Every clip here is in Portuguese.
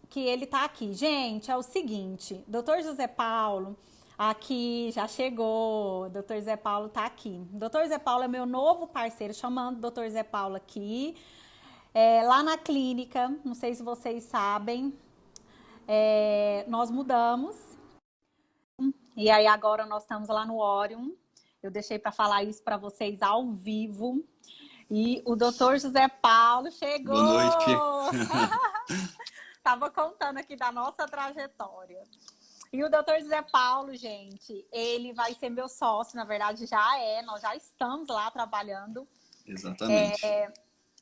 que ele tá aqui. Gente, é o seguinte, doutor José Paulo aqui já chegou, doutor José Paulo tá aqui. Doutor José Paulo é meu novo parceiro, chamando doutor José Paulo aqui, lá na clínica, não sei se vocês sabem, nós mudamos, e aí agora nós estamos lá no Orion, eu deixei para falar isso para vocês ao vivo, e o doutor José Paulo Boa noite. chegou! Tava contando aqui da nossa trajetória. E o doutor José Paulo, gente, ele vai ser meu sócio, na verdade já nós já estamos lá trabalhando, Exatamente.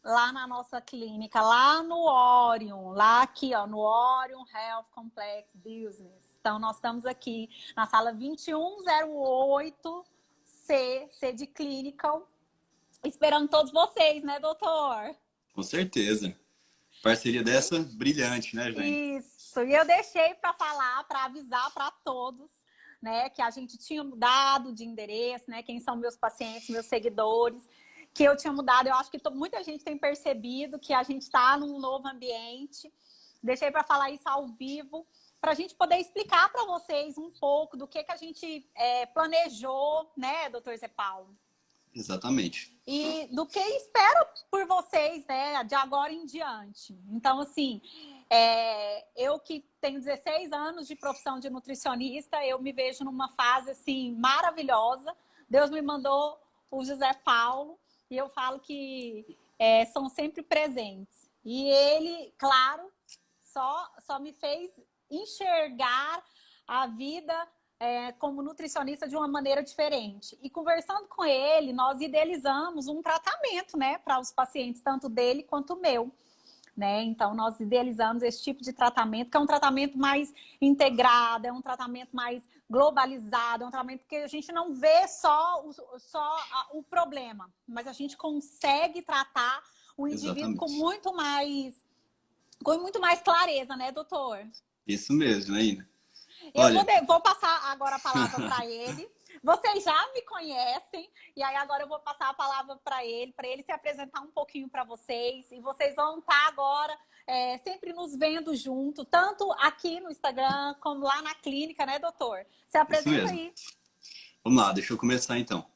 lá na nossa clínica, lá no Orion, lá aqui, ó, no Orion Health Complex Business. Então, nós estamos aqui na sala 2108C de Clinical, esperando todos vocês, né, doutor? Com certeza. Parceria dessa, brilhante, né, Jane? Isso, e eu deixei para falar, para avisar para todos, né, que a gente tinha mudado de endereço, né, quem são meus pacientes, meus seguidores, que eu tinha mudado. Eu acho que muita gente tem percebido que a gente está num novo ambiente. Deixei para falar isso ao vivo, para a gente poder explicar para vocês um pouco do que a gente planejou, né, doutor Zé Paulo? Exatamente. E do que espero por vocês, né, de agora em diante. Então, assim, eu que tenho 16 anos de profissão de nutricionista, eu me vejo numa fase, assim, maravilhosa. Deus me mandou o José Paulo e eu falo que são sempre presentes. E ele, claro, só me fez enxergar a vida como nutricionista de uma maneira diferente. E conversando com ele, nós idealizamos um tratamento, né, para os pacientes, tanto dele quanto o meu. Né? Então, nós idealizamos esse tipo de tratamento, que é um tratamento mais integrado, é um tratamento mais globalizado, é um tratamento que a gente não vê só o problema, mas a gente consegue tratar o indivíduo Exatamente. com muito mais clareza, né, doutor? Isso mesmo, Naína. Eu Olha, vou passar agora a palavra para ele. Vocês já me conhecem, e aí agora eu vou passar a palavra para ele se apresentar um pouquinho para vocês. E vocês vão estar agora sempre nos vendo junto, tanto aqui no Instagram como lá na clínica, né, doutor? Se isso apresenta mesmo. aí. Vamos lá, deixa eu começar então.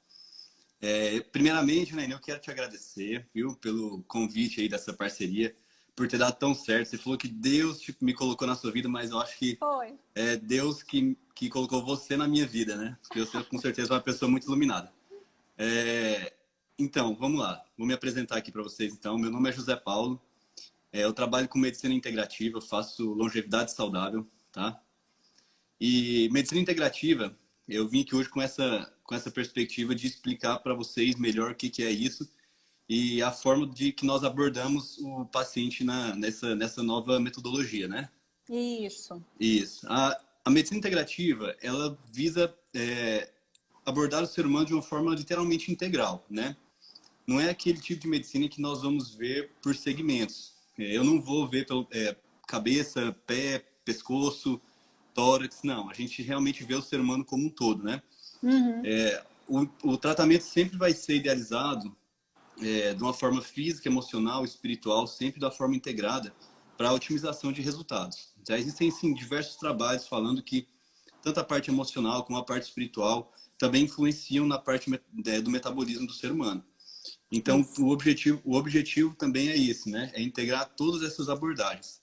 Primeiramente, Naína, eu quero te agradecer, viu, pelo convite aí dessa parceria, por ter dado tão certo. Você falou que Deus me colocou na sua vida, mas eu acho que Foi. é Deus que colocou você na minha vida, né? Porque você, com certeza, é uma pessoa muito iluminada. Então, vamos lá. Vou me apresentar aqui para vocês, então. Meu nome é José Paulo. Eu trabalho com medicina integrativa, faço longevidade saudável, tá? E medicina integrativa, eu vim aqui hoje com essa perspectiva de explicar para vocês melhor o que é isso e a forma de que nós abordamos o paciente nessa nova metodologia, né? Isso. Isso. A medicina integrativa, ela visa abordar o ser humano de uma forma literalmente integral, né? Não é aquele tipo de medicina que nós vamos ver por segmentos. Eu não vou ver pelo cabeça, pé, pescoço, tórax, não. A gente realmente vê o ser humano como um todo, né? Uhum. O tratamento sempre vai ser idealizado de uma forma física, emocional, espiritual, sempre da forma integrada para a otimização de resultados. Já existem, sim, diversos trabalhos falando que tanto a parte emocional como a parte espiritual também influenciam na parte do metabolismo do ser humano. Então, Isso. o objetivo também é esse, né? É integrar todas essas abordagens,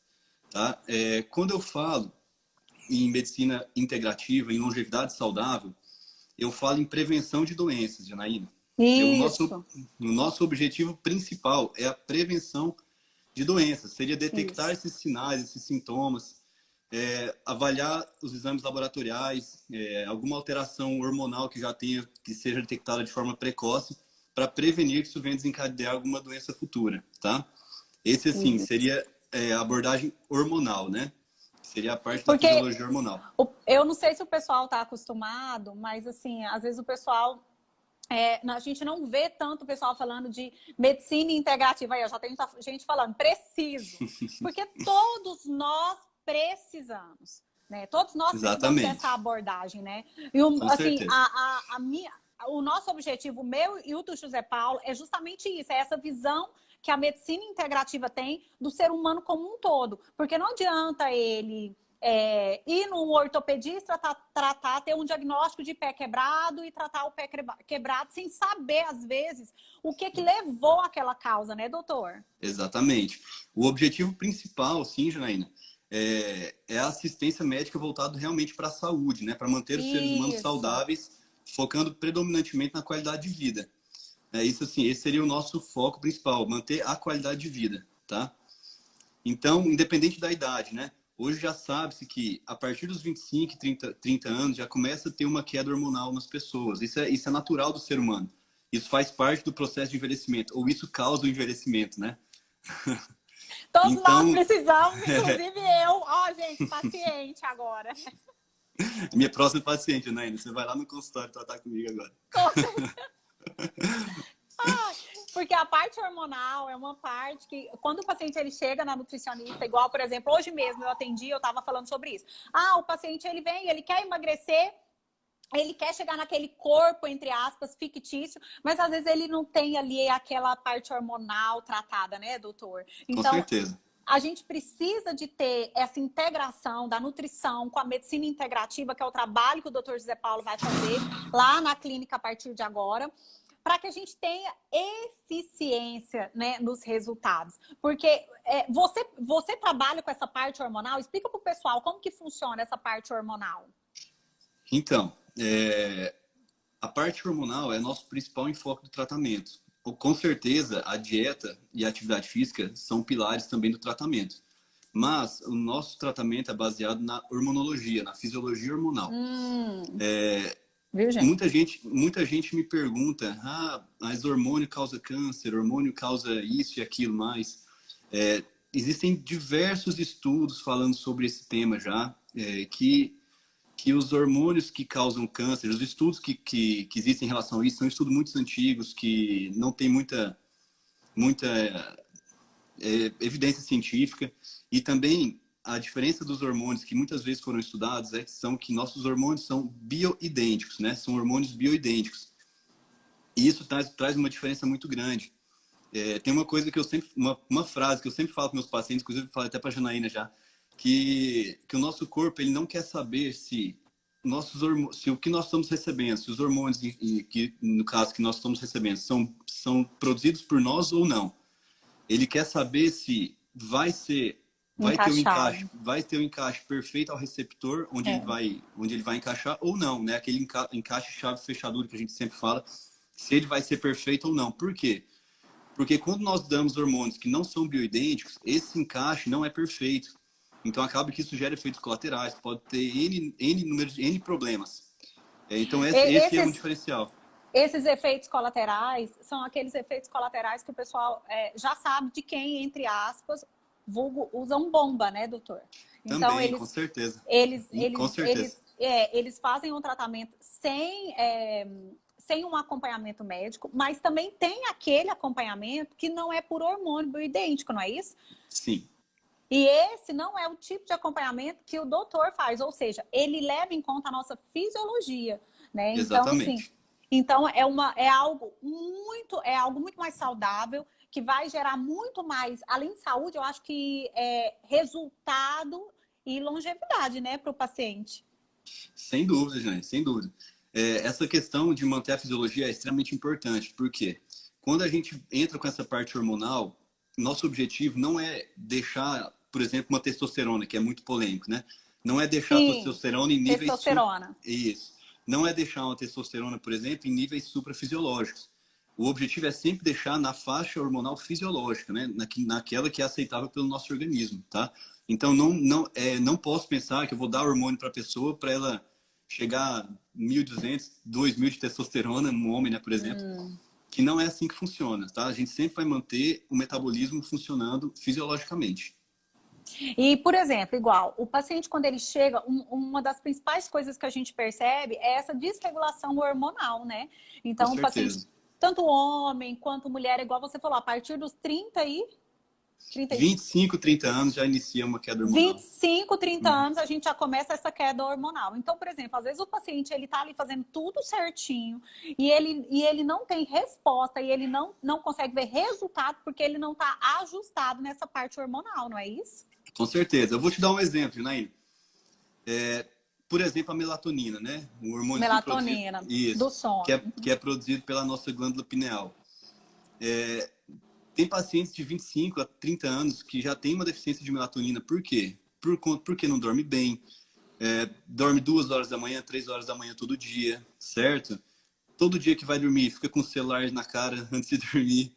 tá? Quando eu falo em medicina integrativa, em longevidade saudável, eu falo em prevenção de doenças, Janaína. Isso. O nosso objetivo principal é a prevenção de doenças. Seria detectar Isso. esses sinais, esses sintomas, avaliar os exames laboratoriais, alguma alteração hormonal que já tenha, que seja detectada de forma precoce, para prevenir que isso venha desencadear alguma doença futura, tá? Esse, assim, Isso. seria a abordagem hormonal, né? Seria a parte da Porque fisiologia hormonal. eu não sei se o pessoal está acostumado, mas assim, às vezes o pessoal a gente não vê tanto o pessoal falando de medicina integrativa. Aí, eu já tenho gente falando, preciso. Porque todos nós precisamos, né? Todos nós precisamos dessa Exatamente. abordagem, né? E, Com assim, certeza. o nosso objetivo, o meu e o do José Paulo, é justamente isso, é essa visão que a medicina integrativa tem do ser humano como um todo. Porque não adianta ele ir num ortopedista tratar, ter um diagnóstico de pé quebrado e tratar o pé quebrado sem saber, às vezes, o que levou àquela causa, né, doutor? Exatamente. O objetivo principal, sim, Janaína, é a assistência médica voltada realmente para a saúde, né? Para manter os seres humanos Isso. saudáveis, focando predominantemente na qualidade de vida. Isso assim, esse seria o nosso foco principal, manter a qualidade de vida, tá? Então, independente da idade, né? Hoje já sabe-se que a partir dos 25, 30 anos já começa a ter uma queda hormonal nas pessoas. Isso é natural do ser humano. Isso faz parte do processo de envelhecimento, ou isso causa o envelhecimento, né? Todos nós Então, precisamos, inclusive eu. Ó, gente, paciente agora. minha próxima paciente, Anaína, você vai lá no consultório tratar comigo agora. Com certeza. Porque a parte hormonal é uma parte que, quando o paciente ele chega na nutricionista, igual, por exemplo, hoje mesmo eu atendi, eu estava falando sobre isso. O paciente ele vem, ele quer emagrecer, ele quer chegar naquele corpo, entre aspas, fictício, mas às vezes ele não tem ali aquela parte hormonal tratada, né, doutor? Com Então, certeza. a gente precisa de ter essa integração da nutrição com a medicina integrativa, que é o trabalho que o doutor José Paulo vai fazer lá na clínica a partir de agora, para que a gente tenha eficiência, né, nos resultados. Porque você trabalha com essa parte hormonal? Explica para o pessoal como que funciona essa parte hormonal. Então, a parte hormonal é nosso principal enfoque do tratamento. Com certeza, a dieta e a atividade física são pilares também do tratamento. Mas o nosso tratamento é baseado na hormonologia, na fisiologia hormonal. Viu, gente? Muita gente me pergunta, mas hormônio causa câncer, hormônio causa isso e aquilo mais. Existem diversos estudos falando sobre esse tema já, que os hormônios que causam câncer, os estudos que existem em relação a isso, são estudos muito antigos, que não tem muita evidência científica. E também a diferença dos hormônios que muitas vezes foram estudados são que nossos hormônios são bioidênticos, né? São hormônios bioidênticos. E isso traz uma diferença muito grande. Tem uma coisa que eu sempre, uma frase que eu sempre falo para meus pacientes, inclusive eu falo até para a Janaína já, que o nosso corpo ele não quer saber se o que nós estamos recebendo, se os hormônios que no caso que nós estamos recebendo são produzidos por nós ou não. Ele quer saber se vai ter um encaixe perfeito ao receptor onde ele vai encaixar ou não, né? Aquele encaixe chave fechadura que a gente sempre fala, se ele vai ser perfeito ou não. Por quê? Porque quando nós damos hormônios que não são bioidênticos, esse encaixe não é perfeito. Então acaba que isso gera efeitos colaterais, pode ter N problemas. Então esse é um diferencial. Esses efeitos colaterais são aqueles efeitos colaterais que o pessoal já sabe de quem, entre aspas, vulgo, usam bomba, né, doutor? Então, Também, com certeza. Eles fazem um tratamento sem um acompanhamento médico, mas também tem aquele acompanhamento que não é por hormônio bioidêntico, não é isso? Sim. E esse não é o tipo de acompanhamento que o doutor faz, ou seja, ele leva em conta a nossa fisiologia, né? Exatamente. Então é algo muito mais saudável, que vai gerar muito mais, além de saúde, eu acho que resultado e longevidade, né, para o paciente. Sem dúvida, gente, sem dúvida. Essa questão de manter a fisiologia é extremamente importante, porque quando a gente entra com essa parte hormonal, nosso objetivo não é deixar, por exemplo, uma testosterona, que é muito polêmico, né? Não é deixar a testosterona em níveis... Testosterona. Isso. Não é deixar uma testosterona, por exemplo, em níveis suprafisiológicos. O objetivo é sempre deixar na faixa hormonal fisiológica, né? Naquela que é aceitável pelo nosso organismo, tá? Então, não posso pensar que eu vou dar hormônio para a pessoa para ela chegar a 1.200, 2.000 de testosterona, um homem, né, por exemplo. Que não é assim que funciona, tá? A gente sempre vai manter o metabolismo funcionando fisiologicamente. E, por exemplo, igual, o paciente quando ele chega, uma das principais coisas que a gente percebe é essa desregulação hormonal, né? Então, o paciente, tanto homem quanto mulher, igual você falou, a partir dos 30 e... 25, 30 anos já inicia uma queda hormonal. 25, 30 anos a gente já começa essa queda hormonal. Então, por exemplo, às vezes o paciente ele tá ali fazendo tudo certinho e ele não tem resposta e ele não consegue ver resultado porque ele não tá ajustado nessa parte hormonal, não é isso? Com certeza. Eu vou te dar um exemplo, Janaína. Por exemplo, a melatonina, né? O hormônio que produzido, Melatonina, isso, do sono. que é produzido pela nossa glândula pineal. Tem pacientes de 25 a 30 anos que já tem uma deficiência de melatonina. Por quê? Porque não dorme bem, dorme 2 horas da manhã, 3 horas da manhã todo dia, certo? Todo dia que vai dormir, fica com o celular na cara antes de dormir.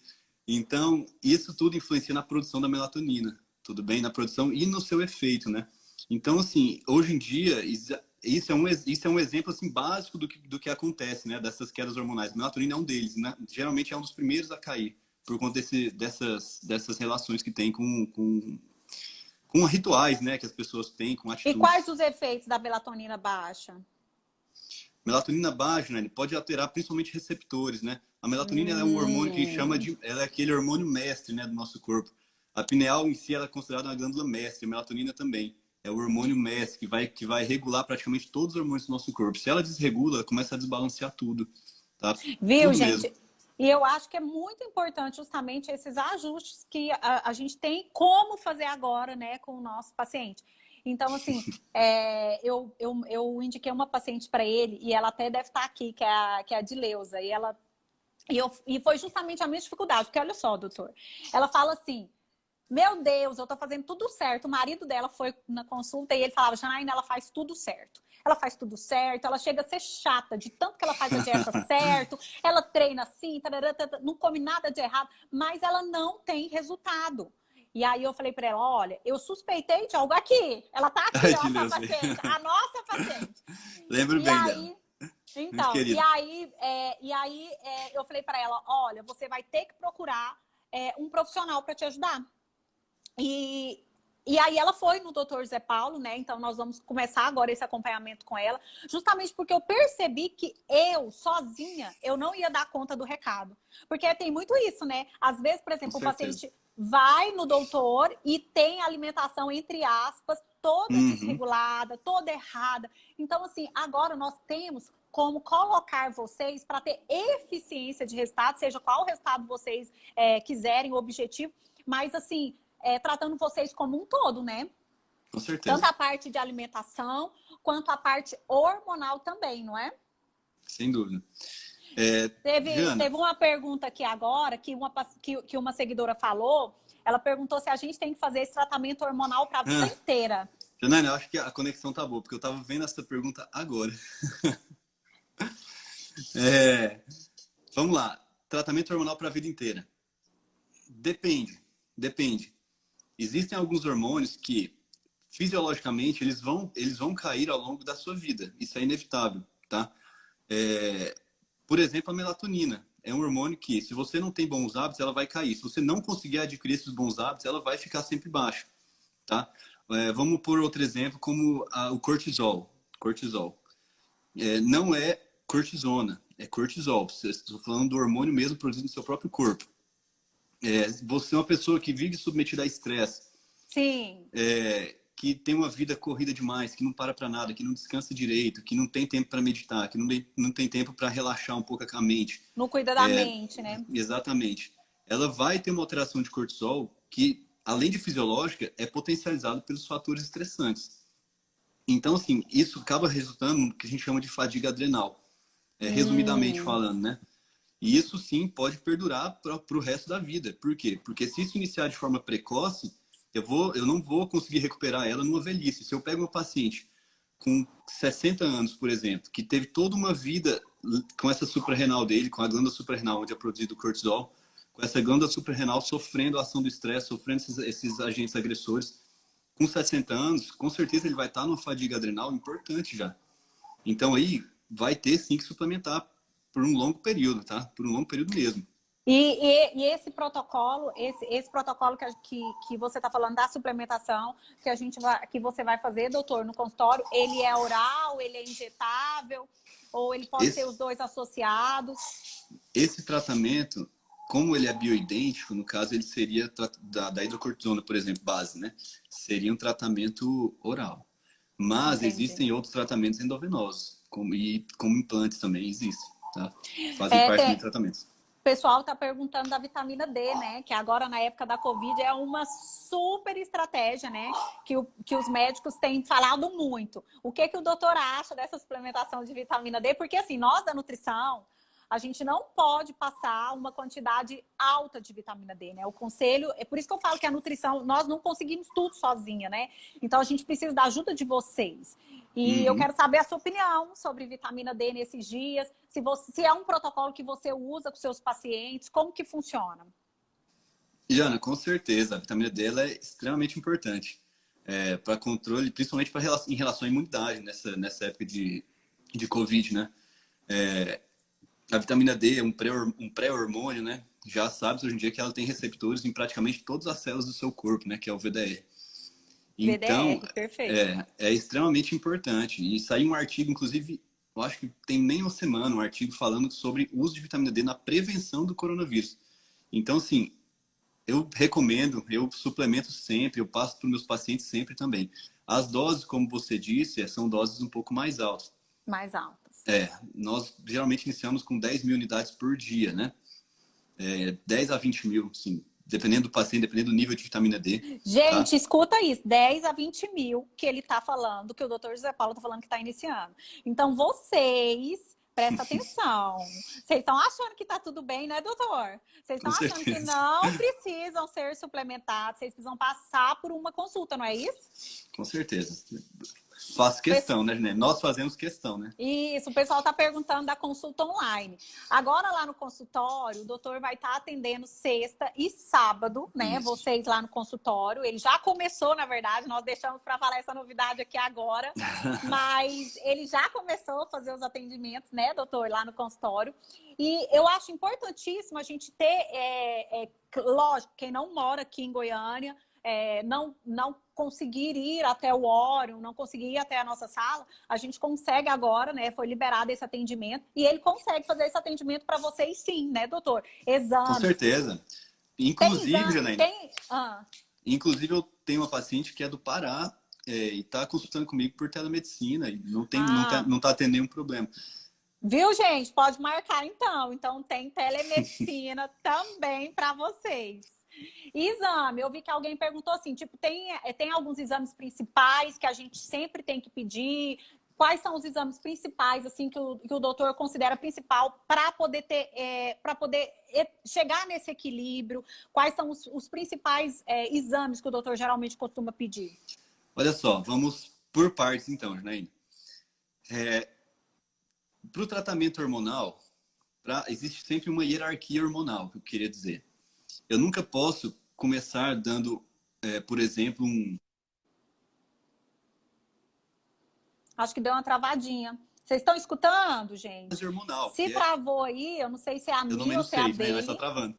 Então, isso tudo influencia na produção da melatonina, tudo bem? Na produção e no seu efeito, né? Então, assim, hoje em dia, isso é um exemplo assim, básico do que acontece, né? Dessas quedas hormonais. A melatonina é um deles, né? Geralmente é um dos primeiros a cair, por conta dessas relações que tem com rituais, né? Que as pessoas têm, com E quais atitudes. os efeitos da melatonina baixa? Melatonina baixa, né? Ele pode alterar principalmente receptores, né? A melatonina ela é um hormônio que a gente chama de... Ela é aquele hormônio mestre, né? Do nosso corpo. A pineal em si ela é considerada uma glândula mestre. A melatonina também. É o hormônio mestre que vai regular praticamente todos os hormônios do nosso corpo. Se ela desregula, ela começa a desbalancear tudo, tá? Viu, Tudo mesmo. gente? E eu acho que é muito importante justamente esses ajustes que a gente tem como fazer agora, né, com o nosso paciente. Então, assim, eu indiquei uma paciente para ele e ela até deve estar aqui, que é a Dileuza. E foi justamente a minha dificuldade, porque olha só, doutor, ela fala assim: meu Deus, eu tô fazendo tudo certo. O marido dela foi na consulta e ele falava: Janaína, ela faz tudo certo. Ela faz tudo certo, ela chega a ser chata de tanto que ela faz a dieta certo, ela treina assim, tarará, tarará, não come nada de errado, mas ela não tem resultado. E aí eu falei para ela: olha, eu suspeitei de algo aqui. Ela tá aqui, Ai, ó, de essa Deus. paciente, a nossa paciente. Lembro E bem dela. aí, Muito então, querida. eu falei para ela: olha, você vai ter que procurar um profissional para te ajudar. E, e aí ela foi no Dr. Zé Paulo, né? Então nós vamos começar agora esse acompanhamento com ela, justamente porque eu percebi que eu, sozinha, eu não ia dar conta do recado. Porque tem muito isso, né? Às vezes, por Com exemplo, o certeza. paciente vai no doutor e tem alimentação, entre aspas, toda Uhum. desregulada, toda errada. Então, assim, agora nós temos como colocar vocês para ter eficiência de resultado, seja qual o resultado vocês quiserem, o objetivo, mas assim, tratando vocês como um todo, né? Com Tanto certeza. a parte de alimentação, quanto a parte hormonal também, não é? Sem dúvida. Jana, Teve uma pergunta aqui agora, que uma seguidora falou, ela perguntou se a gente tem que fazer esse tratamento hormonal para a vida inteira. Janaína, eu acho que a conexão tá boa, porque eu tava vendo essa pergunta agora. É, vamos lá. Tratamento hormonal para a vida inteira. Depende. Depende. Existem alguns hormônios que, fisiologicamente, eles vão cair ao longo da sua vida. Isso é inevitável, tá? Por exemplo, a melatonina. É um hormônio que, se você não tem bons hábitos, ela vai cair. Se você não conseguir adquirir esses bons hábitos, ela vai ficar sempre baixa, tá? Vamos por outro exemplo, como o cortisol. Cortisol. Não é cortisona, é cortisol. Estou falando do hormônio mesmo produzido no seu próprio corpo. Você é uma pessoa que vive submetida a estresse, Sim. que tem uma vida corrida demais, que não para nada, que não descansa direito, que não tem tempo para meditar, que não tem tempo para relaxar um pouco a mente. Não cuida da mente, né? Exatamente. Ela vai ter uma alteração de cortisol que, além de fisiológica, é potencializado pelos fatores estressantes. Então, assim, isso acaba resultando no que a gente chama de fadiga adrenal, resumidamente falando, né? E isso sim pode perdurar para o resto da vida. Por quê? Porque se isso iniciar de forma precoce, eu não vou conseguir recuperar ela numa velhice. Se eu pego uma paciente com 60 anos, por exemplo, que teve toda uma vida com essa suprarrenal dele, com a glândula suprarrenal, onde é produzido o cortisol, com essa glândula suprarrenal sofrendo a ação do estresse, sofrendo esses agentes agressores, com 60 anos, com certeza ele vai estar numa fadiga adrenal importante já. Então aí vai ter sim que suplementar por um longo período, tá? Por um longo período mesmo. E esse protocolo, esse protocolo que você está falando da suplementação, que você vai fazer, doutor, no consultório, ele é oral, ele é injetável, ou ele pode ser os Esse, dois associados? esse tratamento, como ele é bioidêntico, no caso, ele seria da hidrocortisona, por exemplo, base, né? Seria um tratamento oral. Mas Entendi. existem outros tratamentos endovenosos, como implantes também existem, tá? Fazem É, parte de tem, tratamentos. o pessoal está perguntando da vitamina D, né? Que agora, na época da Covid, é uma super estratégia, né? Que os médicos têm falado muito. O que, que o doutor acha dessa suplementação de vitamina D? Porque, assim, nós da nutrição, a gente não pode passar uma quantidade alta de vitamina D, né? O conselho, é por isso que eu falo que a nutrição, nós não conseguimos tudo sozinha, né? Então, a gente precisa da ajuda de vocês. E eu Uhum. quero saber a sua opinião sobre vitamina D nesses dias, se é um protocolo que você usa com seus pacientes, como que funciona? Jana, com certeza, a vitamina D ela é extremamente importante para controle, principalmente em relação à imunidade nessa época de Covid, né? A vitamina D é um pré-hormônio, né? Já sabe hoje em dia que ela tem receptores em praticamente todas as células do seu corpo, né? Que é o VDR. Então, VDR, perfeito. é extremamente importante. E saiu um artigo, inclusive, eu acho que tem nem uma semana, um artigo falando sobre o uso de vitamina D na prevenção do coronavírus. Então, assim, eu recomendo, eu suplemento sempre, eu passo para os meus pacientes sempre também. As doses, como você disse, são doses um pouco mais altas. Mais altas. Nós geralmente iniciamos com 10 mil unidades por dia, né? 10 a 20 mil, sim. Dependendo do paciente, dependendo do nível de vitamina D, tá? Gente, escuta isso, 10 a 20 mil que ele está falando, que o doutor José Paulo está falando que está iniciando. Então, vocês, presta atenção. Vocês estão achando que está tudo bem, né, doutor? Vocês Com estão achando que certeza. não precisam ser suplementados, vocês precisam passar por uma consulta, não é isso? Com certeza. Faço questão, né, Né? Nós fazemos questão, né? Isso, o pessoal está perguntando da consulta online. Agora, lá no consultório, o doutor vai estar atendendo sexta e sábado, né? Isso. Vocês lá no consultório. Ele já começou, na verdade, nós deixamos para falar essa novidade aqui agora, mas ele já começou a fazer os atendimentos, né, doutor, lá no consultório. E eu acho importantíssimo a gente ter, lógico, quem não mora aqui em Goiânia, não conseguir ir até o Orion, não conseguir ir até a nossa sala, a gente consegue agora, né? Foi liberado esse atendimento e ele consegue fazer esse atendimento para vocês, sim, né, doutor? Com Exames. certeza. Tem Inclusive, exame, Janaína, tem. Ah. inclusive eu tenho uma paciente que é do Pará e está consultando comigo por telemedicina e Ah, não tá tendo nenhum problema. viu, gente? Pode marcar então. Então tem telemedicina também para vocês. Exame, eu vi que alguém perguntou assim, tipo, tem alguns exames principais que a gente sempre tem que pedir? Quais são os exames principais, assim, que o doutor considera principal para poder chegar nesse equilíbrio? Quais são os principais exames que o doutor geralmente costuma pedir? Olha só, vamos por partes então, Janaína. Para o tratamento hormonal, existe sempre uma hierarquia hormonal, que eu queria dizer. Eu nunca posso começar dando, por exemplo, um Acho que deu uma travadinha. Vocês estão escutando, gente? hormonal, Se que é, travou aí, eu não sei se é a eu minha também ou não se é a sei, né? Mas está dele. travando.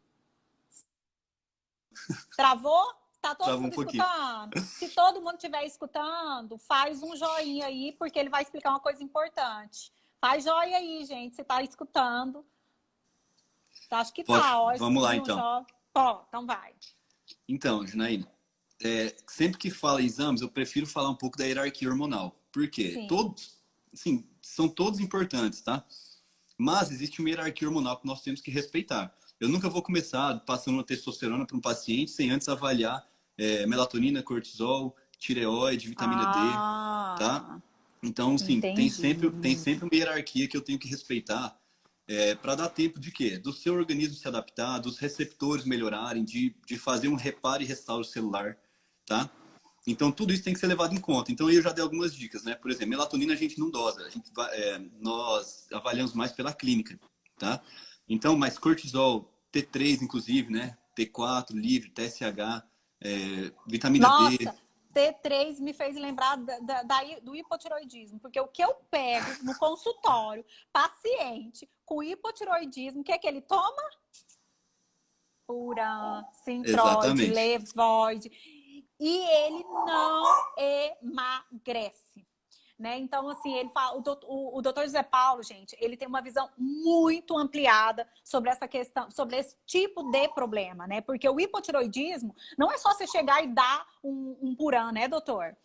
Travou? Tá todo Travou um mundo pouquinho. escutando? Se todo mundo estiver escutando, faz um joinha aí, porque ele vai explicar uma coisa importante. Faz joia aí, gente, se tá escutando. Acho que tá, ó. Vamos lá, Vi um então. joia. Ó, então vai. Então, Janaína, sempre que fala em exames, eu prefiro falar um pouco da hierarquia hormonal. Por quê? Sim. Todos, sim, são todos importantes, tá? Mas existe uma hierarquia hormonal que nós temos que respeitar. Eu nunca vou começar passando uma testosterona para um paciente sem antes avaliar melatonina, cortisol, tireoide, vitamina D, tá? Ah, Então, sim, tem entendi. sempre uma hierarquia que eu tenho que respeitar para dar tempo de quê? Do seu organismo se adaptar, dos receptores melhorarem, de fazer um reparo e restauro celular, tá? Então, tudo isso tem que ser levado em conta. Então, eu já dei algumas dicas, né? Por exemplo, melatonina a gente não dosa, nós avaliamos mais pela clínica, tá? Então, mais cortisol, T3, inclusive, né? T4, livre, TSH, vitamina D. Nossa, T3 me fez lembrar do hipotiroidismo, porque o que eu pego no consultório, paciente com hipotiroidismo, o que é que ele toma? Puran, Sintroid, Exatamente. Levoide, e ele não emagrece. né? Então, assim, ele fala, o doutor José Paulo, gente, ele tem uma visão muito ampliada sobre essa questão, sobre esse tipo de problema, né? Porque o hipotiroidismo não é só você chegar e dar um Puran, né, doutor?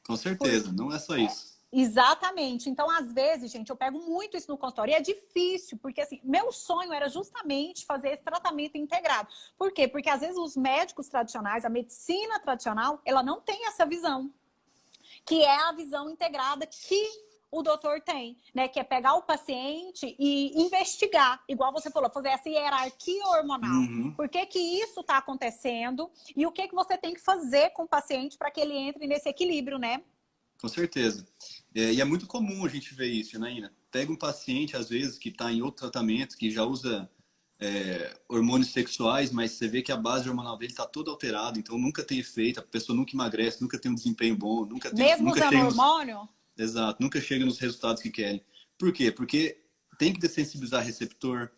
Com certeza, não é só isso. Exatamente. Então, às vezes, gente, eu pego muito isso no consultório e é difícil, porque assim, meu sonho era justamente fazer esse tratamento integrado. Por quê? Porque às vezes os médicos tradicionais, a medicina tradicional, ela não tem essa visão, que é a visão integrada que o doutor tem, né? Que é pegar o paciente e investigar, igual você falou, fazer essa hierarquia hormonal. Uhum. Por que que isso está acontecendo e o que que você tem que fazer com o paciente para que ele entre nesse equilíbrio, né? Com certeza. E é muito comum a gente ver isso, né, Ina? Pega um paciente, às vezes, que está em outro tratamento, que já usa hormônios sexuais, mas você vê que a base hormonal dele está toda alterada, então nunca tem efeito, a pessoa nunca emagrece, nunca tem um desempenho bom, Mesmo nunca usando chega hormônio? exato, nunca chega nos resultados que querem. Por quê? Porque tem que dessensibilizar receptor,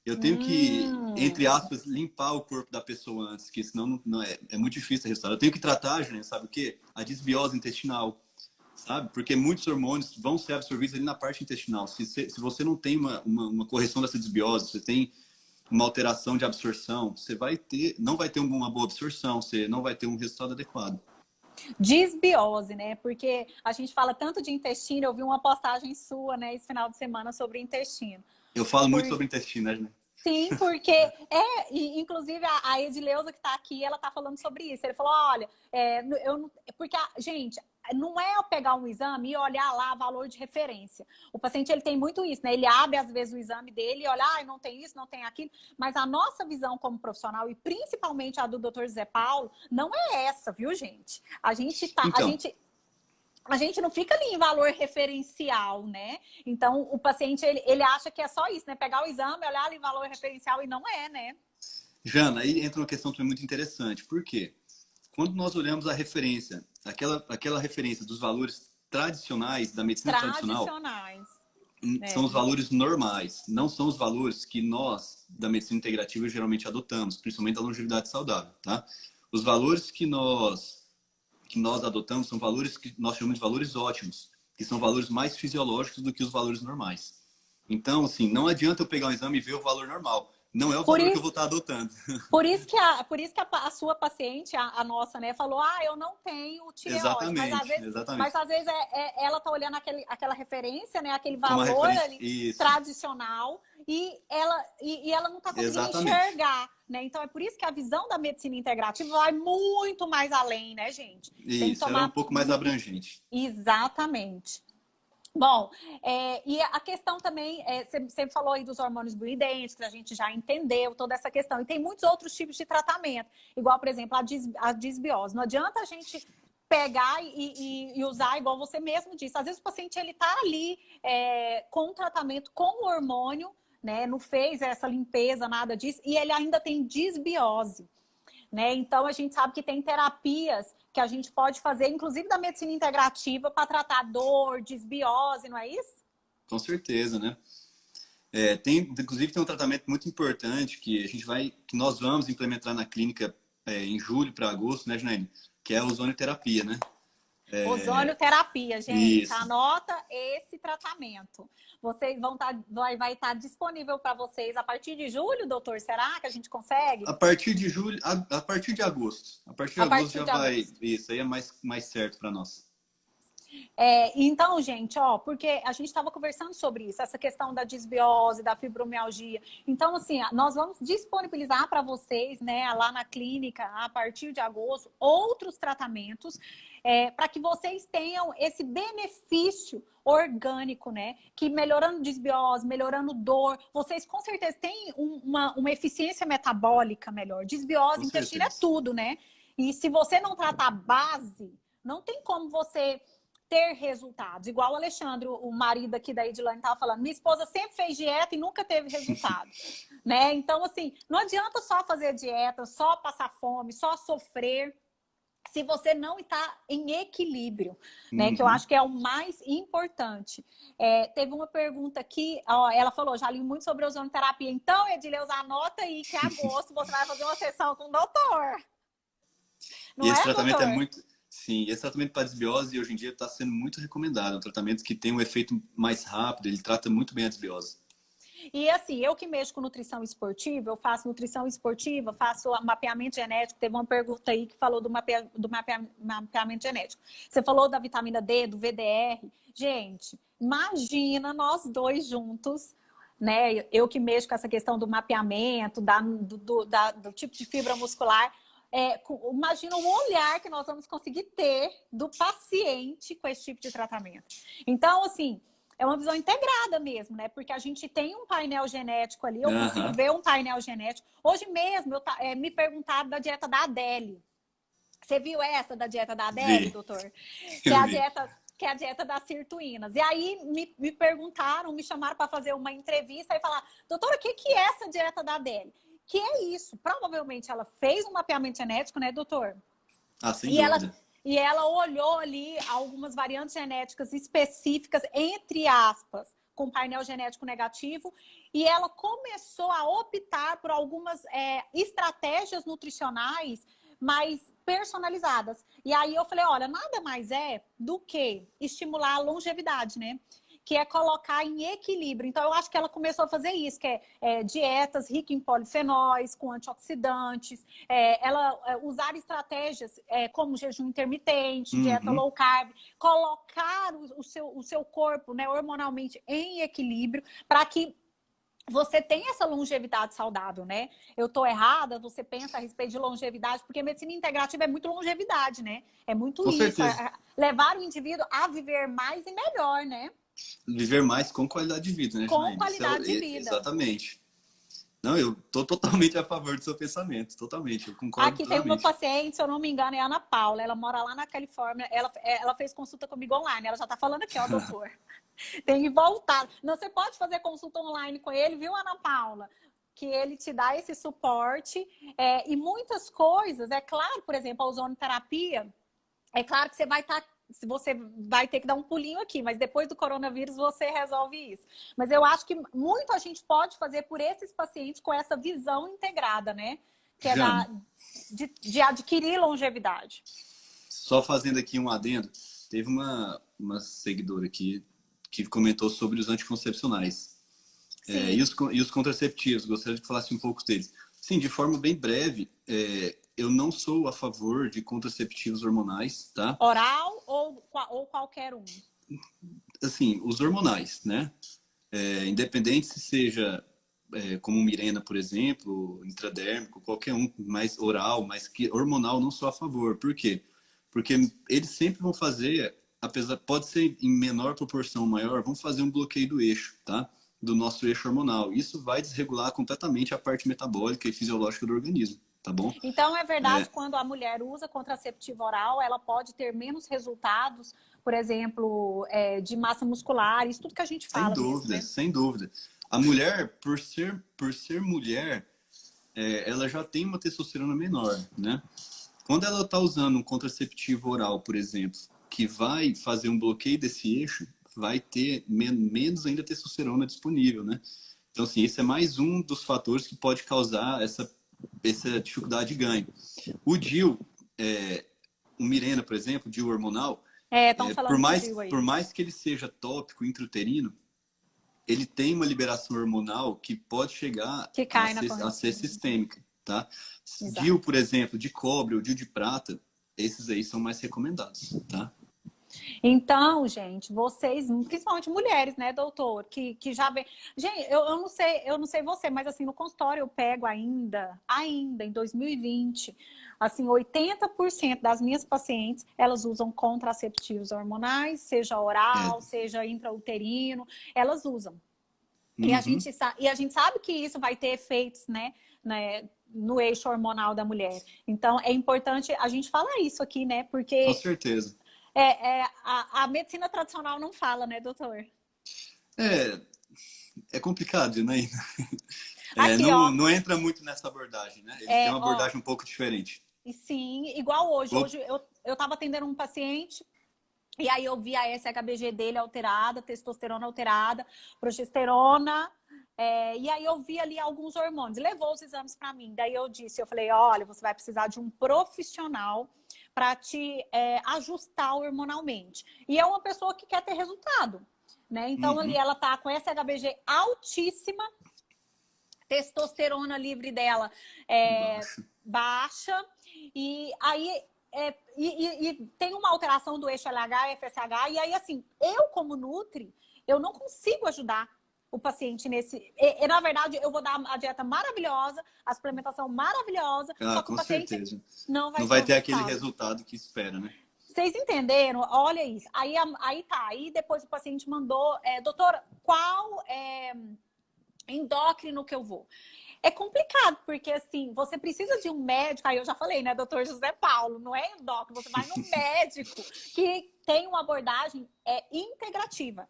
eu tenho que, entre Hum. aspas, limpar o corpo da pessoa antes, que senão não é muito difícil o resultado. Eu tenho que tratar, Juliana, sabe o quê? A desbiose intestinal, sabe? Porque muitos hormônios vão ser absorvidos ali na parte intestinal. Se você não tem uma correção dessa desbiose, você tem uma alteração de absorção, você não vai ter uma boa absorção, você não vai ter um resultado adequado. Desbiose, né? Porque a gente fala tanto de intestino, eu vi uma postagem sua, né, esse final de semana sobre intestino. Eu falo muito Por... sobre intestino, né, Juliana? Sim, porque inclusive a Edileuza que está aqui, ela está falando sobre isso. Ele falou, olha, porque gente, não é eu pegar um exame e olhar lá valor de referência. O paciente ele tem muito isso, né? Ele abre às vezes o exame dele e olha, não tem isso, não tem aquilo. Mas a nossa visão como profissional e principalmente a do Dr. Zé Paulo não é essa, viu, gente? Então, A gente não fica ali em valor referencial, né? Então, o paciente, ele acha que é só isso, né? Pegar o exame, olhar ali em valor referencial e não é, né? Jana, aí entra uma questão também muito interessante. Por quê? Quando nós olhamos a referência, aquela referência dos valores tradicionais, da medicina tradicional, Tradicionais. são É. os valores normais, não são os valores que nós, da medicina integrativa, geralmente adotamos, principalmente da longevidade saudável, tá? Os valores que nós adotamos são valores que nós chamamos de valores ótimos, que são valores mais fisiológicos do que os valores normais. Então, assim, não adianta eu pegar um exame e ver o valor normal. Não é o Por valor que eu vou isso, estar adotando. a sua paciente, a nossa, né, falou, eu não tenho tireoide, Exatamente, mas exatamente. às vezes ela tá olhando aquela referência, né, aquele Como a valor referência. ali Isso, tradicional e ela não está conseguindo exatamente. enxergar, né? Então é por isso que a visão da medicina integrativa vai muito mais além, né, gente? Tem que Isso, ela é um tomar pouco mais abrangente. exatamente. Bom, e a questão também, você falou aí dos hormônios bioidênticos, que a gente já entendeu toda essa questão. E tem muitos outros tipos de tratamento, igual, por exemplo, a desbiose. Não adianta a gente pegar e usar, igual você mesmo disse. Às vezes o paciente ele está ali com tratamento com hormônio, né? Não fez essa limpeza, nada disso, e ele ainda tem desbiose. Né? Então, a gente sabe que tem terapias que a gente pode fazer, inclusive da medicina integrativa, para tratar dor, desbiose, não é isso? Com certeza, né? Inclusive tem um tratamento muito importante que nós vamos implementar na clínica em julho para agosto, né, Janaína? Que é a ozonioterapia, né? Ozonioterapia, gente. Isso. Anota esse tratamento. Vocês vai estar disponível para vocês a partir de julho, doutor? Será que a gente consegue? A partir de julho, a partir de agosto. A partir de A agosto partir já de vai. agosto. Isso aí é mais certo para nós. Então, gente, porque a gente estava conversando sobre isso, essa questão da desbiose, da fibromialgia. Então, assim, nós vamos disponibilizar para vocês, né, lá na clínica, a partir de agosto, outros tratamentos, para que vocês tenham esse benefício orgânico, né? Que melhorando desbiose, melhorando dor, vocês com certeza têm uma eficiência metabólica melhor. Com Desbiose, intestino é certeza. tudo, né? E se você não tratar a base, não tem como você ter resultados. Igual o Alexandre, o marido aqui da Edilane, estava falando, minha esposa sempre fez dieta e nunca teve resultado. Né? Então, assim, não adianta só fazer dieta, só passar fome, só sofrer, se você não está em equilíbrio, né? Que eu Uhum. acho que é o mais importante. Teve uma pergunta aqui, ela falou, já li muito sobre ozonoterapia. Então, Edileuza, anota aí que em agosto você vai fazer uma sessão com o doutor. E Não esse é, tratamento é doutor? muito. Sim, esse tratamento para desbiose hoje em dia está sendo muito recomendado. É um tratamento que tem um efeito mais rápido, ele trata muito bem a desbiose. E assim, eu que mexo com nutrição esportiva, eu faço nutrição esportiva, faço mapeamento genético. Teve uma pergunta aí que falou do mapeamento genético. Você falou da vitamina D, do VDR. Gente, imagina nós dois juntos, né? Eu que mexo com essa questão do mapeamento, do tipo de fibra muscular. Imagina o olhar que nós vamos conseguir ter do paciente com esse tipo de tratamento. Então, assim, é uma visão integrada mesmo, né? Porque a gente tem um painel genético ali, eu consigo ver um painel genético. Hoje mesmo, me perguntaram da dieta da Adele. Você viu essa da dieta da Adele, doutor? Que é a dieta das sirtuínas. E aí me perguntaram, me chamaram para fazer uma entrevista e falar, doutora, o que é essa dieta da Adele? Que é isso? Provavelmente ela fez um mapeamento genético, né, doutor? Ah, sem dúvida. E ela olhou ali algumas variantes genéticas específicas, entre aspas, com painel genético negativo, e ela começou a optar por algumas estratégias nutricionais mais personalizadas. E aí eu falei, olha, nada mais é do que estimular a longevidade, né? Que é colocar em equilíbrio. Então, eu acho que ela começou a fazer isso, que é dietas ricas em polifenóis, com antioxidantes, usar estratégias como jejum intermitente, dieta low carb, colocar o seu corpo, né, hormonalmente em equilíbrio, para que você tem essa longevidade saudável, né? Eu tô errada, você pensa a respeito de longevidade, porque medicina integrativa é muito longevidade, né? É muito Com isso, certeza. levar o indivíduo a viver mais e melhor, né? Viver mais com qualidade de vida, né, Com Janaína? qualidade de vida. Exatamente. Não, eu tô totalmente a favor do seu pensamento, totalmente, eu concordo Aqui tem uma plenamente. paciente, se eu não me engano, é a Ana Paula. Ela mora lá na Califórnia. Ela fez consulta comigo online. Ela já tá falando aqui, ó, doutor. Tem que voltar. Não, você pode fazer consulta online com ele, viu, Ana Paula? Que ele te dá esse suporte. E muitas coisas, é claro, por exemplo, a ozonoterapia, é claro que você vai ter que dar um pulinho aqui, mas depois do coronavírus você resolve isso. Mas eu acho que muito a gente pode fazer por esses pacientes com essa visão integrada, né? Que é Jana, de adquirir longevidade. só fazendo aqui um adendo, teve uma seguidora aqui que comentou sobre os anticoncepcionais. E os contraceptivos, gostaria que falasse um pouco deles. Sim, de forma bem breve, eu não sou a favor de contraceptivos hormonais, tá? Oral ou qualquer um? Assim, os hormonais, né? Independente se seja como Mirena, por exemplo, intradérmico, qualquer um, mais oral, mas que hormonal, não sou a favor. Por quê? Porque eles sempre vão fazer, apesar, pode ser em menor proporção, maior, vão fazer um bloqueio do eixo, tá? Do nosso eixo hormonal. Isso vai desregular completamente a parte metabólica e fisiológica do organismo, tá bom? Então, é verdade, quando a mulher usa contraceptivo oral, ela pode ter menos resultados, por exemplo, de massa muscular, isso tudo que a gente Sem fala mesmo, dúvida, né? sem dúvida. A mulher, por ser mulher, ela já tem uma testosterona menor, né? Quando ela está usando um contraceptivo oral, por exemplo, que vai fazer um bloqueio desse eixo, vai ter menos ainda testosterona disponível, né? Então, assim, esse é mais um dos fatores que pode causar essa dificuldade de ganho. O DIU, o Mirena, por exemplo, o DIU hormonal, Estão por falando do mais, DIU aí. por mais que ele seja tópico intrauterino, ele tem uma liberação hormonal que pode chegar Que a cai na ser, a corrente ser sanguínea. sistêmica, tá? DIU, Exato. por exemplo, de cobre ou DIU de prata, esses aí são mais recomendados, tá? Então, gente, vocês, principalmente mulheres, né, doutor, que já vem. Gente, eu não sei você, mas assim, no consultório eu pego ainda em 2020, assim, 80% das minhas pacientes, elas usam contraceptivos hormonais, seja É, oral, seja intrauterino, elas usam. uhum, E a gente sabe que isso vai ter efeitos, né, no eixo hormonal da mulher. Então, é importante a gente falar isso aqui, né? com Porque certeza. a medicina tradicional não fala, né, doutor? É, é complicado, né? Aqui, Não, ó, não entra muito nessa abordagem, né? Eles têm uma ó, abordagem um pouco diferente. e sim, igual hoje. Op- Hoje eu tava atendendo um paciente. E aí eu vi a SHBG dele alterada, testosterona alterada, progesterona, e aí eu vi ali alguns hormônios. Levou os exames para mim. Daí eu falei, olha, você vai precisar de um profissional para te ajustar hormonalmente. E é uma pessoa que quer ter resultado, né? Então, ali ela tá com SHBG altíssima, testosterona livre dela baixa, e aí e tem uma alteração do eixo LH e FSH, e aí, assim, eu como Nutri, eu não consigo ajudar o paciente nesse... na verdade, eu vou dar a dieta maravilhosa, a suplementação maravilhosa, só que o com paciente certeza. não vai Não ter vai o ter aquele resultado. resultado que espera, né? Vocês entenderam? Olha isso. Aí tá. Aí depois o paciente mandou, doutora, qual endócrino que eu vou? É complicado, porque assim, você precisa de um médico, aí eu já falei, né, doutor José Paulo, não é endócrino, você vai num médico que tem uma abordagem integrativa.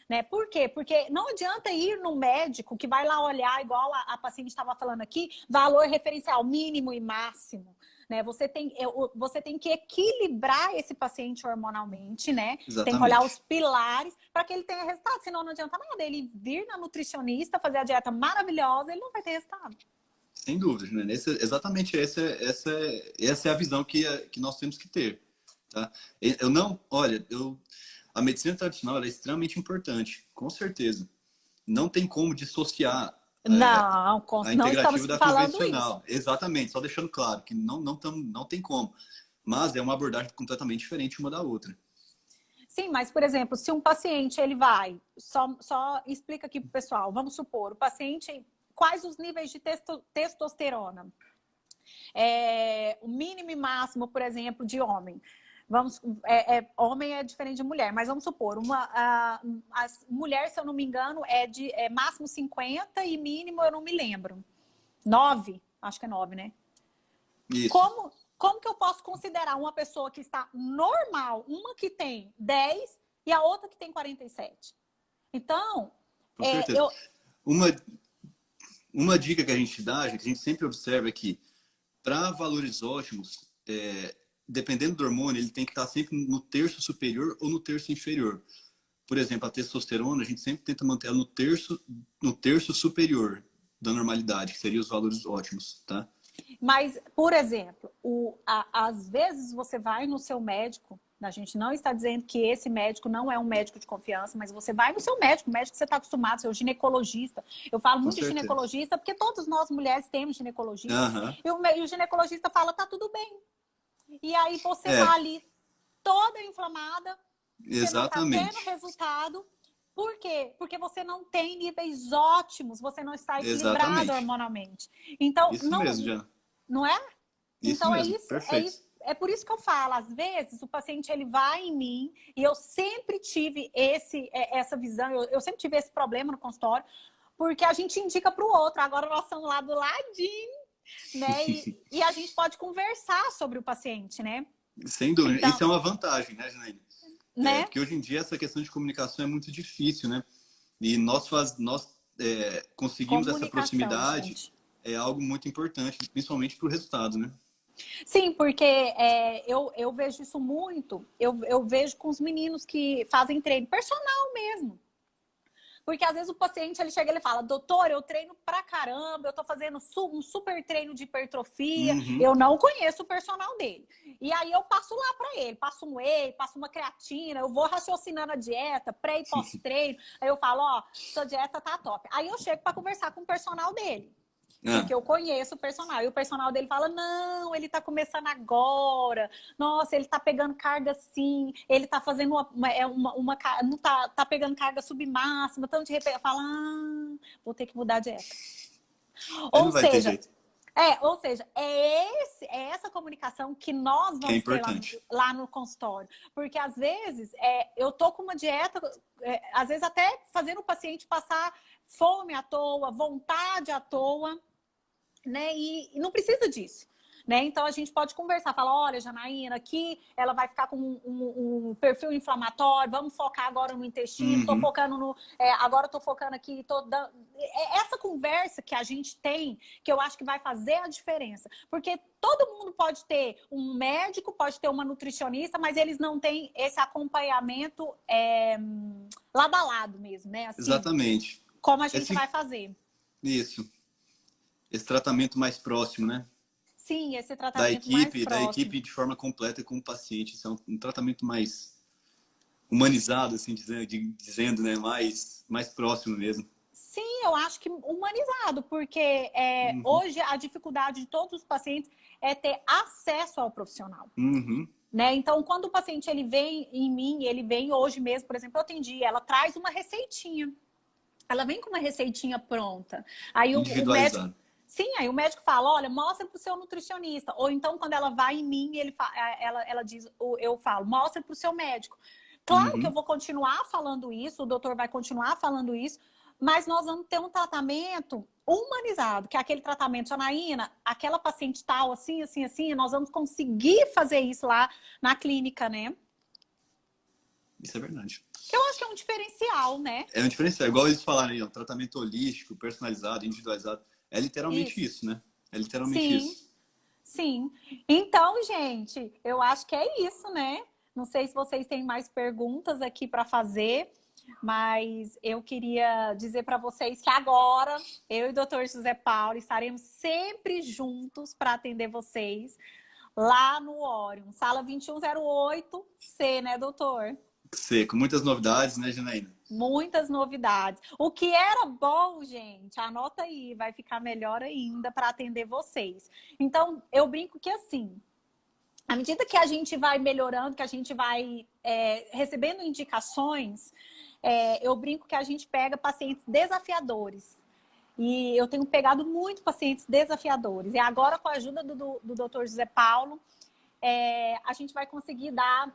Né? Por quê? Porque não adianta ir no médico que vai lá olhar, igual a paciente estava falando aqui, valor referencial mínimo e máximo. Né? Você tem que equilibrar esse paciente hormonalmente, né? Tem que olhar os Exatamente. pilares para que ele tenha resultado. Senão não adianta nada ele vir na nutricionista, fazer a dieta maravilhosa, ele não vai ter resultado. Sem dúvidas, né? Exatamente essa é a visão que nós temos que ter. Tá? Eu não, olha, a medicina tradicional ela é extremamente importante, com certeza. Não tem como dissociar Não, a não estamos integrativa da falando isso. convencional. Exatamente, só deixando claro que não tem como. Mas é uma abordagem completamente diferente uma da outra. Sim, mas, por exemplo, se um paciente ele vai, só explica aqui para o pessoal, vamos supor, o paciente, quais os níveis de testosterona? O mínimo e máximo, por exemplo, de homem. Homem é diferente de mulher, mas vamos supor, a mulher, se eu não me engano, é máximo 50 e mínimo eu não me lembro. 9, acho que é 9, né? Isso. Como que eu posso considerar uma pessoa que está normal, uma que tem 10 e a outra que tem 47? Então, Com certeza. eu... Uma dica que a gente dá, que a gente sempre observa é que para valores ótimos, dependendo do hormônio, ele tem que estar sempre no terço superior ou no terço inferior. Por exemplo, a testosterona, a gente sempre tenta manter ela no terço superior da normalidade, que seria os valores ótimos, tá? Mas, por exemplo, às vezes você vai no seu médico, a gente não está dizendo que esse médico não é um médico de confiança, mas você vai no seu médico, o médico que você está acostumado, seu ginecologista. Eu falo Com muito de certeza. ginecologista, porque todas nós mulheres temos ginecologista, Aham. e o ginecologista fala, tá tudo bem. E aí você tá É, ali toda inflamada, você não tá tendo exatamente. resultado. Por quê? Porque você não tem níveis ótimos, você não está equilibrado Exatamente. hormonalmente. Então, Isso mesmo, já. não é? Isso Então é mesmo. isso, Perfeito. é por isso que eu falo, às vezes o paciente ele vai em mim e eu sempre tive essa visão, eu sempre tive esse problema no consultório, porque a gente indica para o outro, agora nós estamos lá do ladinho, né? E a gente pode conversar sobre o paciente, né? Sem dúvida. Então, Isso é uma vantagem, né, Janaína? né? Porque hoje em dia essa questão de comunicação é muito difícil, né? E nós conseguimos essa Comunicação, proximidade gente. é algo muito importante, principalmente para o resultado, né? Sim, porque eu vejo isso muito, eu vejo com os meninos que fazem treino personal mesmo. Porque às vezes o paciente ele chega e ele fala, doutor, eu treino pra caramba, eu tô fazendo um super treino de hipertrofia, Uhum. eu não conheço o personal dele. E aí eu passo lá pra ele, passo um whey, passo uma creatina, eu vou raciocinando a dieta, pré e pós-treino. Aí eu falo, ó, sua dieta tá top. Aí eu chego pra conversar com o personal dele. Ah, Porque eu conheço o personal. E o personal dele fala, não, ele tá começando agora. Nossa, ele tá pegando carga sim. Ele tá fazendo não tá pegando carga submáxima. Então, de repente, fala, vou ter que mudar a dieta. aí Ou não vai ter seja, jeito, é essa comunicação que nós que é vamos ter importante. lá no consultório. Porque, às vezes, eu tô com uma dieta, às vezes até fazendo o paciente passar fome à toa, vontade à toa, né? E não precisa disso. Né? Então a gente pode conversar, falar, olha, Janaína, aqui ela vai ficar com um perfil inflamatório, vamos focar agora no intestino, tô Uhum. focando agora tô focando aqui, essa conversa que a gente tem, que eu acho que vai fazer a diferença. Porque todo mundo pode ter um médico, pode ter uma nutricionista, mas eles não têm esse acompanhamento lado a lado mesmo, né? Assim, Exatamente. como a gente vai Esse, fazer. isso. Esse tratamento mais próximo, né? Sim, esse tratamento mais da próximo. equipe de forma completa com o paciente. Isso é um tratamento mais humanizado, assim, dizendo, né? Mais próximo mesmo. Sim, eu acho que humanizado, porque Uhum, hoje a dificuldade de todos os pacientes é ter acesso ao profissional. uhum. Né? Então, quando o paciente ele vem em mim, ele vem hoje mesmo, por exemplo, eu atendi, ela traz uma receitinha. Ela vem com uma receitinha pronta. Aí o médico. Individualizado. Sim, aí o médico fala, olha, mostra para o seu nutricionista. Ou então, quando ela vai em mim, ela diz, eu falo, mostra para o seu médico. Claro que eu Uhum. vou continuar falando isso, o doutor vai continuar falando isso, mas nós vamos ter um tratamento humanizado, que é aquele tratamento, Janaína, aquela paciente tal, assim, assim, assim, nós vamos conseguir fazer isso lá na clínica, né? Isso é verdade. Que eu acho que é um diferencial, né? É um diferencial. Igual eles falaram aí, ó, tratamento holístico, personalizado, individualizado. É literalmente Isso. isso, né? É literalmente Sim. isso. Sim. Então, gente, eu acho que é isso, né? Não sei se vocês têm mais perguntas aqui para fazer, mas eu queria dizer para vocês que agora eu e o Dr. José Paulo estaremos sempre juntos para atender vocês lá no Orion, sala 2108C, né, doutor? Seco. Muitas novidades, né, Janaína? Muitas novidades. O que era bom, gente, anota aí, vai ficar melhor ainda para atender vocês. Então, eu brinco que assim, à medida que a gente vai melhorando, que a gente vai recebendo indicações, eu brinco que a gente pega pacientes desafiadores. E eu tenho pegado muito pacientes desafiadores. E agora, com a ajuda do Dr. José Paulo, a gente vai conseguir dar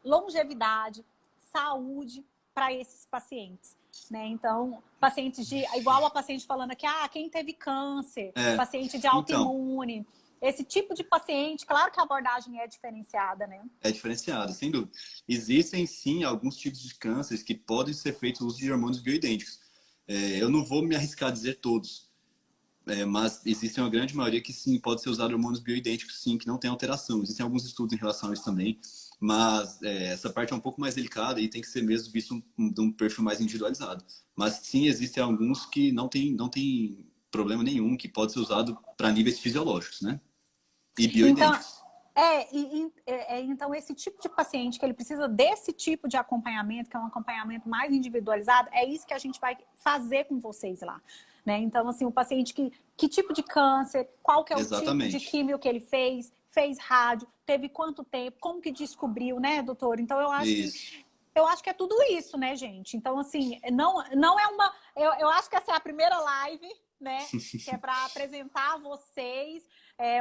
longevidade, saúde para esses pacientes. Né? Então, pacientes igual a paciente falando aqui, quem teve câncer, É. paciente de Então, autoimune, esse tipo de paciente, claro que a abordagem é diferenciada, né? é diferenciado, sem dúvida. Existem, sim, alguns tipos de cânceres que podem ser feitos uso de hormônios bioidênticos. Eu não vou me arriscar a dizer todos, mas existe uma grande maioria que, sim, pode ser usado hormônios bioidênticos, sim, que não tem alteração. Existem alguns estudos em relação a isso também, mas essa parte é um pouco mais delicada e tem que ser mesmo visto de um perfil mais individualizado. Mas, sim, existem alguns que não tem problema nenhum, que pode ser usado para níveis fisiológicos, né? E Então, bioidênticos. então, esse tipo de paciente que ele precisa desse tipo de acompanhamento, que é um acompanhamento mais individualizado, é isso que a gente vai fazer com vocês lá. Né? Então, assim, o paciente que tipo de câncer, qual que é o tipo de Exatamente. químio que ele fez rádio, teve quanto tempo, como que descobriu, né, doutor? Então, Isso. eu acho que é tudo isso, né, gente? Então, assim, não é uma. Eu acho que essa é a primeira live, né? Que é para apresentar a vocês,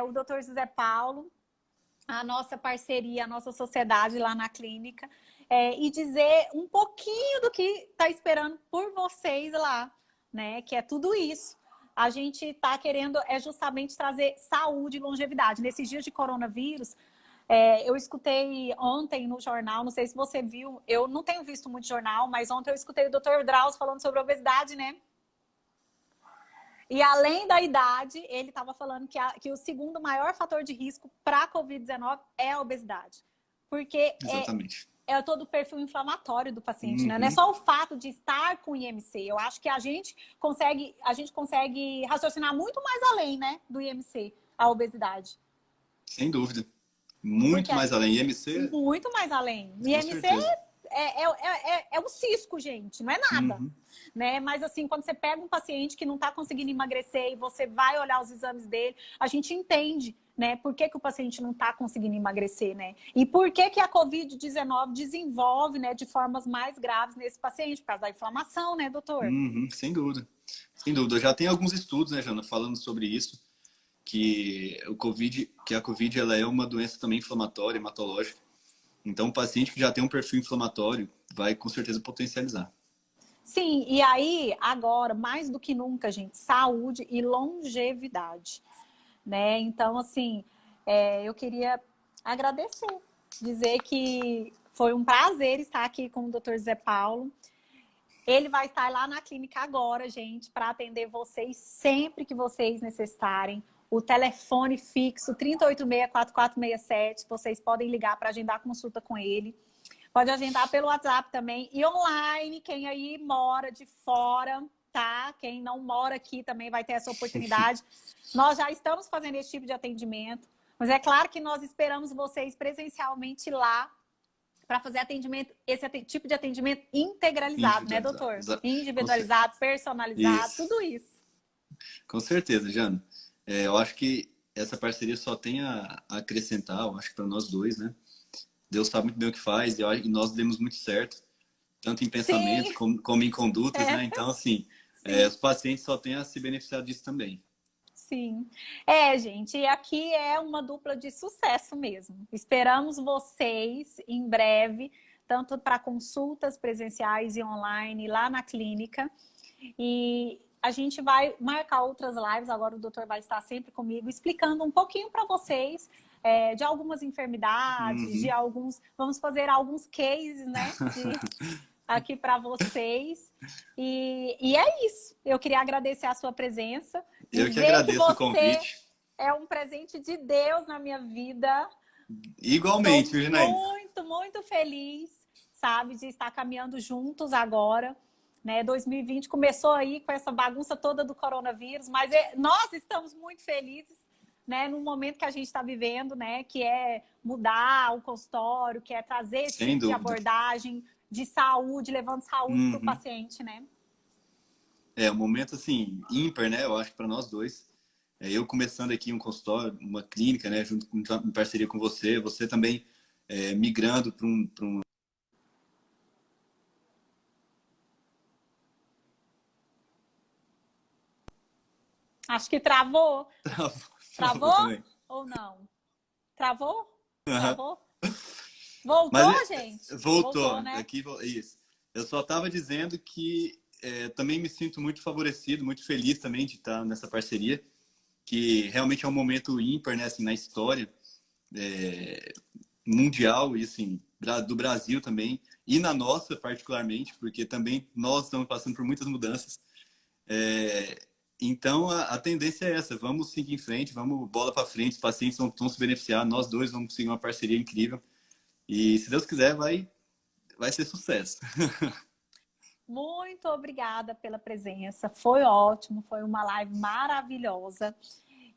o doutor José Paulo, a nossa parceria, a nossa sociedade lá na clínica, e dizer um pouquinho do que está esperando por vocês lá, né? Que é tudo isso. A gente está querendo justamente trazer saúde e longevidade. Nesses dias de coronavírus, eu escutei ontem no jornal, não sei se você viu, eu não tenho visto muito jornal, mas ontem eu escutei o Dr. Drauzio falando sobre obesidade, né? E além da idade, ele estava falando que o segundo maior fator de risco para a Covid-19 é a obesidade. Porque Exatamente. é todo o perfil inflamatório do paciente, né? Não é Uhum. só o fato de estar com IMC. Eu acho que a gente consegue raciocinar muito mais além, né, do IMC, a obesidade. Sem dúvida. Porque Muito mais além. IMC, muito mais além. com IMC certeza. é um cisco, gente, não é nada. Uhum. Né? Mas assim, quando você pega um paciente que não está conseguindo emagrecer e você vai olhar os exames dele, a gente entende, né, por que, que o paciente não está conseguindo emagrecer, né? E por que, que a Covid-19 desenvolve, né, de formas mais graves nesse paciente, por causa da inflamação, né, doutor? Uhum. Sem dúvida. Sem dúvida. Já tem alguns estudos, né, Jana, falando sobre isso, que a Covid ela é uma doença também inflamatória, hematológica. Então, o paciente que já tem um perfil inflamatório vai com certeza potencializar. Sim, e aí, agora, mais do que nunca, gente, saúde e longevidade, né? Então, assim, eu queria agradecer, dizer que foi um prazer estar aqui com o Dr. Zé Paulo. Ele vai estar lá na clínica agora, gente, para atender vocês sempre que vocês necessitarem. O telefone fixo 3086-4467, vocês podem ligar para agendar consulta com ele. Pode agendar pelo WhatsApp também. E online, quem aí mora de fora, tá? Quem não mora aqui também vai ter essa oportunidade. Nós já estamos fazendo esse tipo de atendimento, mas é claro que nós esperamos vocês presencialmente lá para fazer atendimento, esse tipo de atendimento integralizado, né, Individualizado. doutor? Individualizado, personalizado, Isso. tudo isso. Com certeza, Jana. Eu acho que essa parceria só tem a acrescentar, eu acho que para nós dois, né? Deus sabe muito bem o que faz e nós demos muito certo, tanto em pensamentos Sim, como em condutas, é, né? Então, assim, sim. os pacientes só têm a se beneficiar disso também. Sim. Gente, e aqui é uma dupla de sucesso mesmo. Esperamos vocês em breve, tanto para consultas presenciais e online lá na clínica. E a gente vai marcar outras lives, agora o doutor vai estar sempre comigo, explicando um pouquinho para vocês de algumas enfermidades, de Uhum. alguns. Vamos fazer alguns cases, né? Aqui para vocês. E é isso. Eu queria agradecer a sua presença, Eu que dizer que agradeço o você convite. é um presente de Deus na minha vida. Estou Igualmente, viu, Janaína? muito, muito feliz, sabe, de estar caminhando juntos agora. Né? 2020 começou aí com essa bagunça toda do coronavírus, mas nós estamos muito felizes, né, no momento que a gente está vivendo, né, que é mudar o consultório, que é trazer esse Sem tipo de dúvida. abordagem de saúde, levando saúde para o Uhum. paciente, né? Um momento assim ímpar, né? Eu acho para nós dois. Eu começando aqui um consultório, uma clínica, né? Junto em parceria com você, você também migrando para um. Acho que travou. Travou Travou também. ou não? Travou? Uhum. Travou? Mas Voltou, gente? voltou Voltou, né? aqui, isso. Eu só estava dizendo que também me sinto muito favorecido, muito feliz também de estar nessa parceria, que realmente é um momento ímpar, né? Assim, na história mundial e assim do Brasil também e na nossa particularmente, porque também nós estamos passando por muitas mudanças. Então a tendência é essa, vamos seguir em frente, vamos bola para frente, os pacientes vão se beneficiar, nós dois vamos conseguir uma parceria incrível e se Deus quiser vai ser sucesso. Muito obrigada pela presença. Foi ótimo, foi uma live maravilhosa.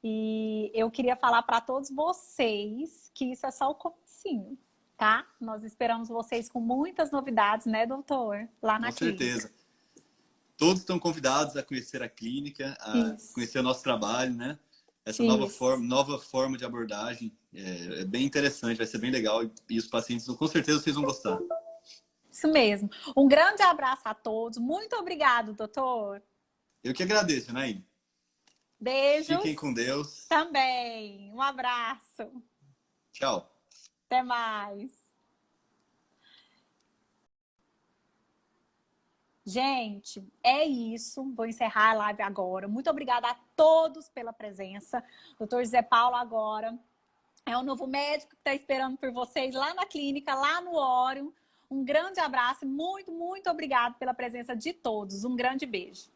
E eu queria falar para todos vocês que isso é só o comecinho, tá? Nós esperamos vocês com muitas novidades, né, doutor? Lá Com na clínica. certeza. Todos estão convidados a conhecer a clínica, a Isso, conhecer o nosso trabalho, né? Essa isso. nova forma de abordagem é bem interessante, vai ser bem legal e os pacientes, com certeza, vocês vão gostar. Isso mesmo. Um grande abraço a todos. Muito obrigado, doutor. Eu que agradeço, Naine. Fiquem com Beijos Deus. também. Um abraço. Tchau. Até mais. Gente, é isso. Vou encerrar a live agora. Muito obrigada a todos pela presença. Doutor José Paulo agora é o novo médico que está esperando por vocês lá na clínica, lá no Órion. Um grande abraço. Muito, muito obrigado pela presença de todos. Um grande beijo.